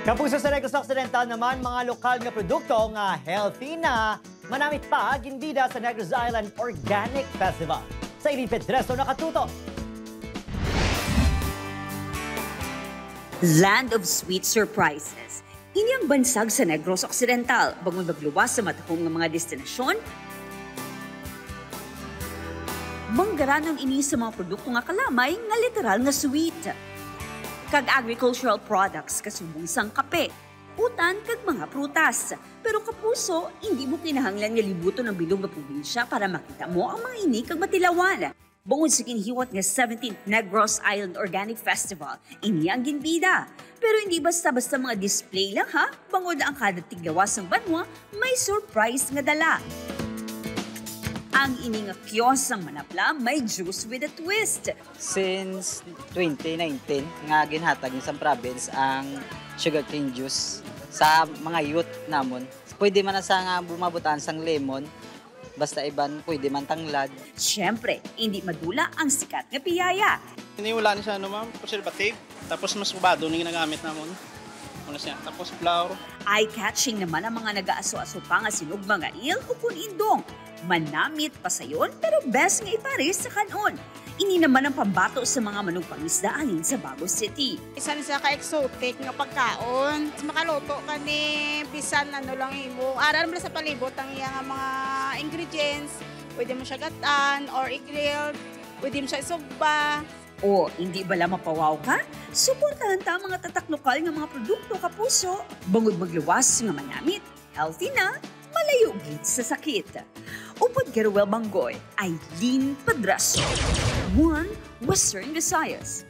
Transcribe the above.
Kapuso sa Negros Occidental naman, mga lokal nga produkto nga healthy na manamit pa ginbida sa Negros Island Organic Festival. Sa Eileen Pedreso nakatuto. Land of Sweet Surprises. Ini ang bansag sa Negros Occidental, bangon magluwas sa matahong nga mga destinasyon. Manggaran ang ini sa mga produkto nga kalamay nga literal nga sweet. Kag agricultural products kasubong sang kape, utan kag mga prutas. Pero kapuso, hindi mo kinahanglan nga libuto ng bilog nga probinsya para makita mo ang mga ini kag matilawan. Bungod sa kinhiwat nga 17th Negros Island Organic Festival, ini ang ginbida. Pero hindi basta-basta mga display lang ha, bangod ang kada tiglawas ng banwa, may surprise nga dala. Ang ini nga kiosk ng manapla may juice with a twist. Since 2019, nga ginhatag sa province ang sugarcane juice sa mga youth namon. Pwede man na sa nga bumabutan sang lemon, basta iban pwede man tanglad. Siyempre, hindi madula ang sikat nga piyaya. Iniwala ni siya ma'am, preservative, tapos mas kubado na ginagamit namon. Tapos flour. Eye-catching naman ang mga nag-aaso-aso pa nga sinugma nga il o kunindong. Manamit pa sayon pero best nga ipares sa kanon. Ini naman ang pambato sa mga manugpangisda alin sa Bago City. Isa na siya ka-exotic nga pagkaon. Makaluto ka ni bisan ano lang imo. Aral mo sa palibot ang iyang mga ingredients. Pwede mo siya gatan or i-grill. Pwede mo siya isugba. O hindi bala mapawaw ka? Suportahan ta mga tatak lokal nga mga produkto kapuso. Bangod magluwas nga manamit, healthy na, malayo gid sa sakit. Upod Garuel Banggoy, Eileen Pedraso. One Western Visayas.